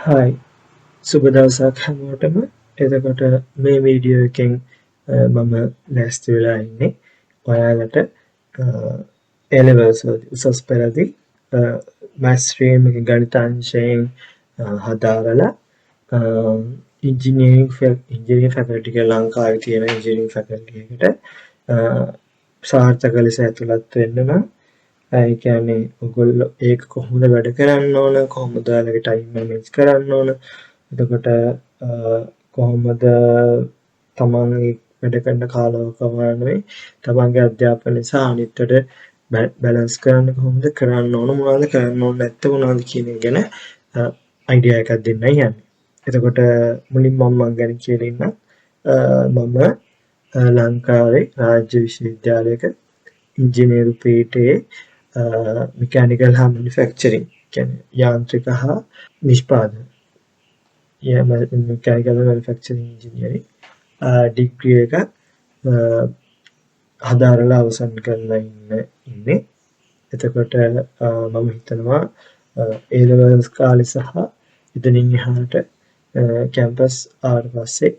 Hi සුබ දවසක් හැමෝටම. එතකොට මේ වීඩියෝ එකෙන් මම ලෑස්ති වෙලා ඉන්නේ ඔයාලට A-levels වලදී උසස් පෙළදී maths stream එකේ ගණිත අංශයෙන් හදාරලා engineering faculty එක ලංකාවේ තියෙන engineering faculty එකට සාර්ථක ලෙස ඇතුළත් වෙන්න නම් ඒ කියන්නේ ඔයගොල්ලෝ ඒක කොහොමද වැඩ කරන්න ඕන, කොහොමද ඔයාලගේ ටයිම් මැනේජ් කරන්න ඕන, එතකොට කොහොමද තමන්ගේ වැඩ කරන කාලවකවානුවේ තමන්ගේ අධ්‍යාපනය සහ අනිත්ට බැලන්ස් කරන්න කොහොමද කරන්න ඕන, මොනවද කරන්න ඕන නැත්තේ මොනවද කියන එක ගැන අයිඩියා එකක් දෙන්නයි යන්නේ. එතකොට මුලින්ම මම ගැන කියලා ඉන්නම්. මම ලංකාවේ රාජ්‍ය විශ්වවිද්‍යාලයක ඉංජිනේරු පීඨයේ mechanical හා manufacturing කියන්නේ යාන්ත්‍රික හා නිෂ්පාදන mechanical manufacturing engineering ඩිග්‍රී එක හදාරලා අවසන් කරලා ඉන්නේ. එතකොට මම හිතනවා A-levels කාලේ සහ එතනින් එහාට කැම්පස් ආවට පස්සේ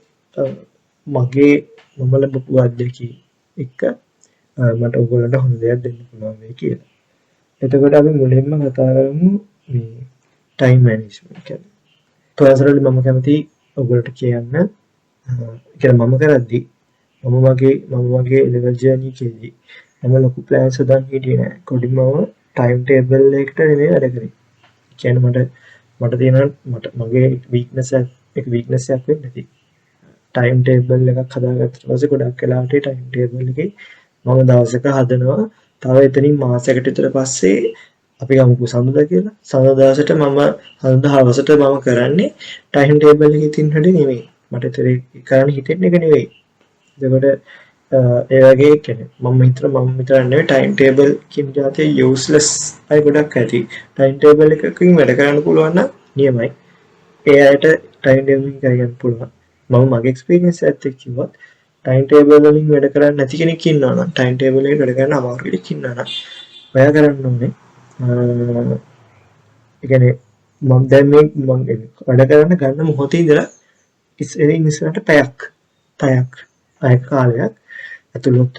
මම ලැබපු අත්දැකීම් එක්ක මට ඔයගොල්ලන්ට හොඳ දෙයක් දෙන්න පුළුවන් වෙයි කියලා. එතකොට අපි මුලින්ම කතා කරමු මේ ටයිම් මැනේජ්මන්ට් ගැන. පර්සනලි මම කැමති ඔයගොල්ලන්ට කියන්න මම කරද්දි මම මගේ ලෙවල් ජර්නි එකේදී මම ලොකු ප්ලෑන්ස් හදන් හිටියේ නෑ. කොඩින්ම මම ටයිම් ටේබල් එකකට නෙමෙයි වැඩ කරේ. කියන්නේ මට තියෙනවා මගේ වීක්නස් එකක් වෙන්නේ නැති. ටයිම් ටේබල් එකක් හදාගත්තට පස්සේ ගොඩක් වෙලාවට ටයිම් ටේබල් එකේ මම දවසක හදනවා. තව එතනින් මාසයකට විතර පස්සේ අපි ගමුකෝ සඳුදා කියලා. සඳුදා දවසට හඳුදා හවසට මම කරන්නේ ටයිම් ටේබල් එකේ තියෙන හැටි නෙමෙයි. මට ඒතරේ කරන්න හිතෙන එක නෙවෙයි. එතකොට ඒ වගේ කියන්නේ මම හිතන නෙවෙයි ටයිම් ටේබල් කියන જાතිය යූස්ලස් අය ගොඩක් ඇති. ටයිම් ටේබල් එකකින් වැඩ කරන්න පුළුවන් නම් නියමයි. ඒ අයට ටයිම් ටේබල් එකකින් කරගන්න පුළුවන්. මම මගේ එක්ස්පීරියන්ස් එකත් එක්ක කිව්වොත් ටයිම් ටේබල් වලින් වැඩ කරන්නේ නැති කෙනෙක් ඉන්නවා නම් ටයිම් ටේබල් එකේ වැඩ කරන්න අමාරු කෙනෙක් ඉන්නවා නම් ඔයා කරන්න ඕනේ ඒ කියන්නේ මම දැන් මේ වැඩ කරන්න ගන්න මොහොතේ ඉඳලා ඉස්සරහට පැයක් කාලයක් ඇතුළත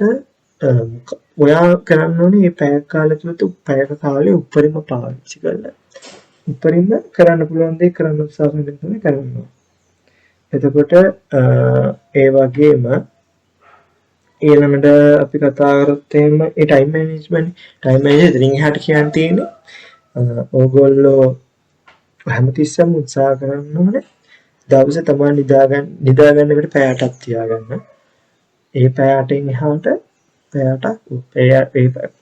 ඔයා කරන්න ඕනේ මේ පැයක් කාලය ඇතුළත පැයක කාලේ උඩරිම පාවිච්චි කරලා උඩරිම කරන්න පුළුවන් දේ කරන්න උත්සාහ කරන්න ඕනේ. එතකොට ඒ වගේම ඊළඟට අපි කතා කරොත් එහෙම ඒ ටයිම් මැනේජ්මන්ට් ඉතින් එහාට කියන්න තියෙන්නේ ඕගොල්ලෝ හැමතිස්සෙම උත්සාහ කරන්න ඕනේ දවසේ තමයි නිදාගන්න එකට පැය 8ක් තියාගන්න. ඒ පැය 8න් එහාට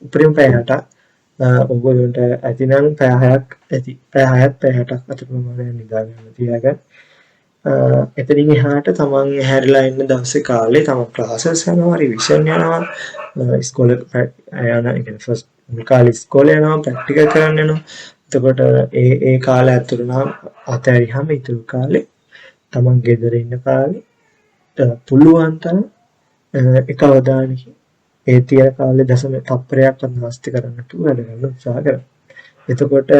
උපරිම පැය 8ක් ඕගොල්ලන්ට ඇතිනම් පැය 6ක් ඇති. පැය 6ක් පැය 8ක් අතර ප්‍රමාණයක් නිදාගන්න තියාගන්න. එතනින් එහාට තමන් හැරිලා ඉන්න දවසේ කාලේ තමන් ක්ලාසස් යනවා, රිවිෂන් යනවා, ඉස්කෝලේ යන කියන්නේ ෆස්ට් මුල් කාලේ ඉස්කෝලේ යනවා, ප්‍රැක්ටිකල් කරන්න යනවා. එතකොට ඒ කාලය අතුරුනම් අතහැරියාම ඉතුරු කාලේ තමන් ගෙදර ඉන්න කාලේ පුළුවන් තරම් එක අවධානයකින් ඒ තියෙන කාලේ දශම තප්පරයක් අනාස්ති කරන්න නැතුව වැඩ ගන්න උත්සාහ කරන්න. එතකොට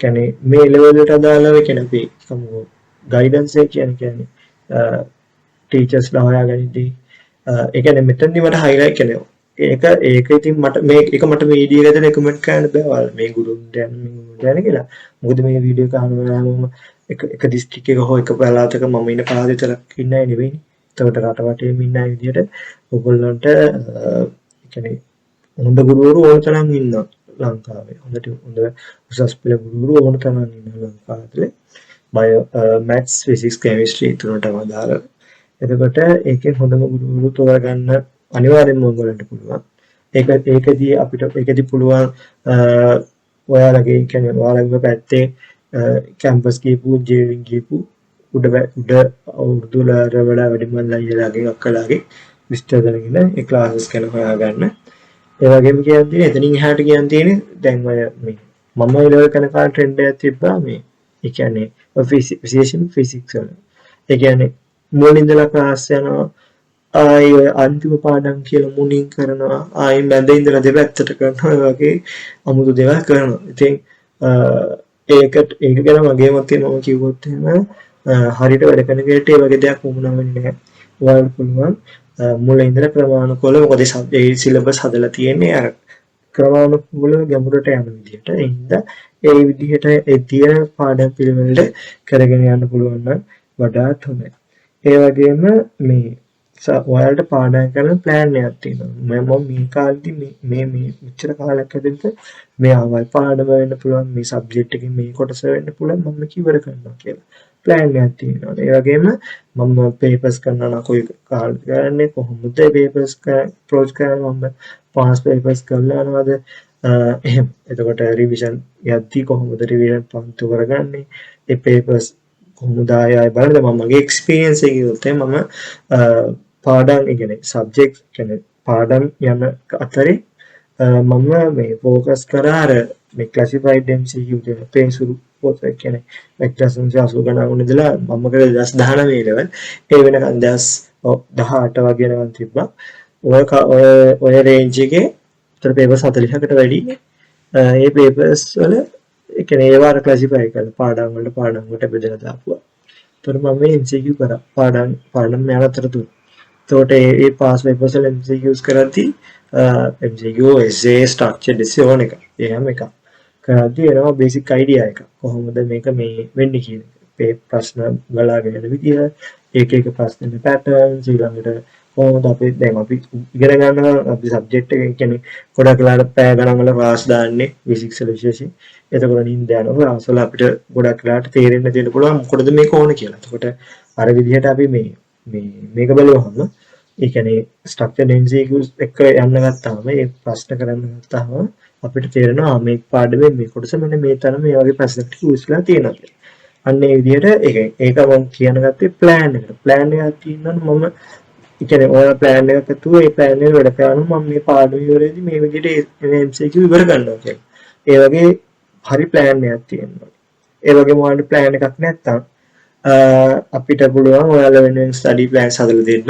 කියන්නේ මේ ලෙවල් එකට අදාළව කියන්නේ අපි සමහර ගයිඩන්ස් එක කියන්නේ ටීචර්ස්ලා හොයාගනිද්දී ඒ කියන්නේ මෙතනදී මට හයිලයිට් කියන්නේ ඒක ඉතින් මට මට වීඩියෝ එකකට රෙකමන්ඩ් කරන්න බෑ ඔයාලා මේ ගුරුන්ට යන්න කියලා. මොකද මේ වීඩියෝ එක අහනවාම එක දිස්ත්‍රික්ක එක හෝ එක පළාතක මම ඉන්න පළාත විතරක් ඉන්න අය නෙවෙයි. ඒකට රට වටේම ඉන්න අය විදියට ඔයගොල්ලන්ට කියන්නේ හොඳ ගුරුවරු ඕන තරම් ඉන්නවා ලංකාවේ. හොඳ උසස් පෙළ ගුරුවරු ඕන තරම් ඉන්නවා ලංකාවේ. බයෝ මැත්ස් ෆිසික්ස් කෙමිස්ට්‍රි තුනටම දාලා. එතකොට ඒකෙන් හොඳම ගුරුවරු තෝරගන්න අනිවාර්යෙන්ම ඔයගොල්ලන්ට පුළුවන්. ඒකදී පුළුවන් ඔයාලගේ කියන්නේ ඔයාලගේ පැත්තේ කැම්පස් ගිහපු ජීවින් ගිහපු උඩ උර්දුලාර වඩා වැඩිමල් අයියලාගේ අක්කලාගේ විස්තර දැනගෙන ඒ ක්ලාසස් ගැන හොයාගන්න. ඒ වගේම කියන්නේ එතනින් එහාට කියන්න තියෙන්නේ දැන් ඔය මේ මම ඉලව කරන කාල ට්‍රෙන්ඩ් එකක් තිබ්බා මේ ඒ කියන්නේ විශේෂයෙන් ෆිසික්ස් වල. ඒ කියන්නේ මුලින් ඉඳලා ක්ලාස් යනවා ආයි අන්තිම පාඩම් කියලා මුණින් කරනවා ආයි මැද ඉඳලා දෙපැත්තට කරනවා වගේ අමුතු දේවල් කරනවා. ඉතින් ඒක ගැන මගේ මතය මම කිව්වොත් එහෙම හරියට වැඩ කරන කෙනෙක්ට ඒ වගේ දෙයක් වුණා වෙන්නේ නැහැ. ඔයාලට පුළුවන් මුල ඉඳලා ක්‍රමානුකූලව මොකද ඒ සිලබස් හදලා තියෙන්නේ අර ක්‍රමානුකූලව ගැඹුරට යන විදිහට. ඒ හින්දා ඒ විදිහට ඒ තියෙන පාඩම් පිළිවෙලට කරගෙන යන්න පුළුවන් නම් වඩාත් හොඳයි. ඒ වගේම මේ ඔයාලට පාඩම් කරන ප්ලෑන් එකක් තියෙනවා. මම මේ කාලෙදි මේ මෙච්චර කාලයක් ඇතුළත මේ අවල් පාඩම වෙන්න පුළුවන්, මේ සබ්ජෙක්ට් එකේ මේ කොටස වෙන්න පුළුවන් මම මේක ඉවර කරනවා කියලා ප්ලෑන් එකක් තියෙනවා. ඒ වගේම මම පේපර්ස් කරනවා නම් කොයි කාලෙද කරන්නේ, කොහොමද පේපර්ස් අප්‍රෝච් කරන්නේ, මම පාස් පේපර්ස් කරලා යනවාද, එහෙම. එතකොට රිවිෂන් යද්දී කොහොමද රිවිෂන් පන්තු කරගන්නේ, ඒ පේපර්ස් කොහොමද ආයෙ බලන්න. මම මගේ එක්ස්පීරියන්ස් එක කිව්වොත් මම පාඩම් කියන්නේ සබ්ජෙක්ට් කියන්නේ පාඩම් යන අතරේ මම මේ ෆෝකස් කරා අර මේ ක්ලාසිෆයිඩ් MCQ කියන පේසුරු පොත කියන්නේ 1980 ගණන් ඉඳලා මම කරේ 2019 ලෙවල් ඒ වෙනකන් 2018 වගේ වෙනකන් තිබ්බා. ඔය රේන්ජ් එකේ උතර පේපර්ස් 40කට වැඩි. ඒ පේපර්ස් වල ඒ කියන්නේ ඒවා අර ක්ලාසිෆයි කරලා පාඩම් වලට බෙදලා දාපුවා. ඒතර මම මේ MCQ කරා පාඩම් යන අතරතුර. එතකොට ඒ පාස් පේපර්ස් වල MCQs කරද්දී MCQ essay structured essay ඕන එක. ඒ හැම එකක් කරද්දී එනවා බේසික් අයිඩියා එක. කොහොමද මේක මේ වෙන්නේ කියන එක. ප්‍රශ්න ගලාගෙන යන විදිය, එක ප්‍රශ්නෙට පැටර්න්ස්, ඊළඟට කොහොමද අපි දැන් අපි ඉගෙන ගන්නවා අපි සබ්ජෙක්ට් එක කියන්නේ ගොඩක් වෙලාවට පැය ගණන් වල ක්ලාස් දාන්නේ ෆිසික්ස් වල විශේෂයෙන්. එතකොට නින්ද යනවා ක්ලාස් වල අපිට ගොඩක් වෙලාවට තේරෙන්න දෙන්න පුළුවන් මොකටද මේක ඕන කියලා. එතකොට අර විදිහට අපි මේක බලුවහම ඒ කියන්නේ ස්ට්‍රක්චර්ඩ් MCQs එක්ක යන්න ගත්තාම ඒ ප්‍රශ්න කරන්න ගත්තාම අපිට තේරෙනවා මේ පාඩමේ මේ කොටස මෙන්න මේ තරම මේ වගේ ප්‍රශ්න ටික උස්ලා තියෙනවා කියලා. අන්න ඒ විදිහට ඒක මම කියන ගත්තේ ප්ලෑන් එකට. ප්ලෑන් එකක් තියෙනවා මම ඒ කියන්නේ ඔයාලා ප්ලෑන් එකක් ඇතුව ඒ ප්ලෑන් එක වැඩ කරනවා මම මේ පාඩම ඉවරෙද්දි මේ විදිහට MCQ ඉවර කරනවා කියලා. ඒ වගේ හරි ප්ලෑන් එකක් තියෙනවා. ඒ වගේම ඔයාලට ප්ලෑන් එකක් නැත්තම් අපිට පුළුවන් ඔයාලා වෙනුවෙන් ස්ටඩි ප්ලෑන්ස් හදලා දෙන්න.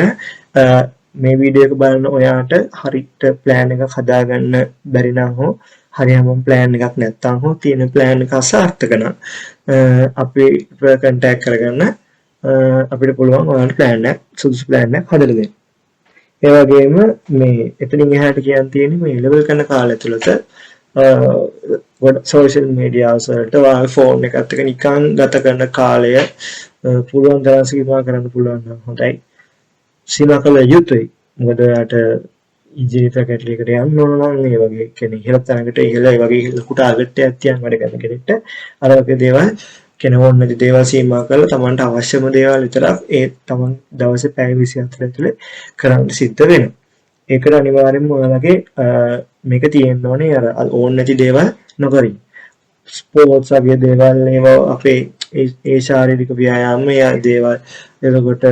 මේ වීඩියෝ එක බලන ඔයාට හරියට ප්ලෑන් එකක් හදාගන්න බැරි නම් හෝ හරියම ප්ලෑන් එකක් නැත්තම් හෝ තියෙන ප්ලෑන් එක අසාර්ථක නම් අපි කන්ටැක්ට් කරගන්න අපිට පුළුවන් ඔයාලට ප්ලෑන් එකක් සුදුසු ප්ලෑන් එකක් හදලා දෙන්න. ඒ වගේම මේ එතනින් එහාට කියන්න තියෙන්නේ මේ ලෙවල් කරන කාලය තුලත සෝෂල් මීඩියාස් වලට ඔයාගේ ෆෝන් එකත් එක්ක නිකන් ගත කරන කාලය පුළුවන් තරම් සීමා කරන්න පුළුවන් නම් හොඳයි. සීමා කළ යුතුයි. මොකද ඔයාට ඉජිනි ෆැකල්ටි එකට යන්න ඕන නම් ඒ වගේ කියන්නේ ඉහළ තැනකට ඉහළ ඒ වගේ ලොකු ටාගට් එකක් තියන් වැඩ කරන කෙනෙක්ට අර වගේ දේවල් කියන ඕන නැති දේවල් සීමා කරලා Tamanට අවශ්‍යම දේවල් විතරක් ඒ Taman දවසේ පැය 24 ඇතුලේ කරන්න සිද්ධ වෙනවා. ඒකට අනිවාර්යෙන්ම ඔයාලගේ මේක තියෙන්න ඕනේ අර ඕන නැති දේවල් නොකරින්. ස්පෝර්ට්ස් වගේ දේවල් ඒවා අපේ ඒ ශාරීරික ව්‍යායාම දේවල් එතකොට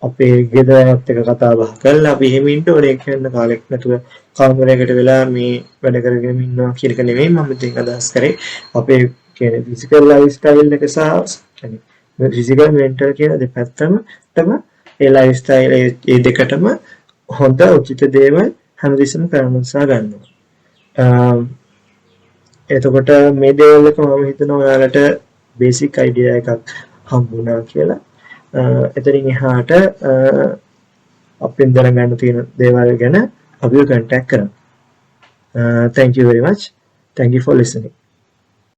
අපේ ගෙදරත් එක්ක කතා බහ කරලා අපි එහෙම ඉන්න ඕනේ කියන කාලෙක නැතුව කාමරයකට වෙලා මේ වැඩ කරගෙන ඉන්නවා කියන එක නෙමෙයි මම ඉතින් අදහස් කරේ. අපේ කියන්නේ ෆිසිකල් ලයිෆ් ස්ටයිල් එක සහ කියන්නේ ෆිසිකල් මෙන්ටල් කියන දෙපැත්තම ඒ ලයිෆ් ස්ටයිල් ඒ දෙකටම හොඳ උචිත දේවල් හැමදෙස්සම කරන්න උත්සාහ ගන්නවා. එතකොට මේ දේවල් එක මම හිතනවා ඔයාලට බේසික් අයිඩියා එකක් හම්බුණා කියලා. එතනින් එහාට අපෙන් දැනගන්න තියෙන දේවල් ගැන අපිව contact කරන්න. Thank you very much. Thank you for listening.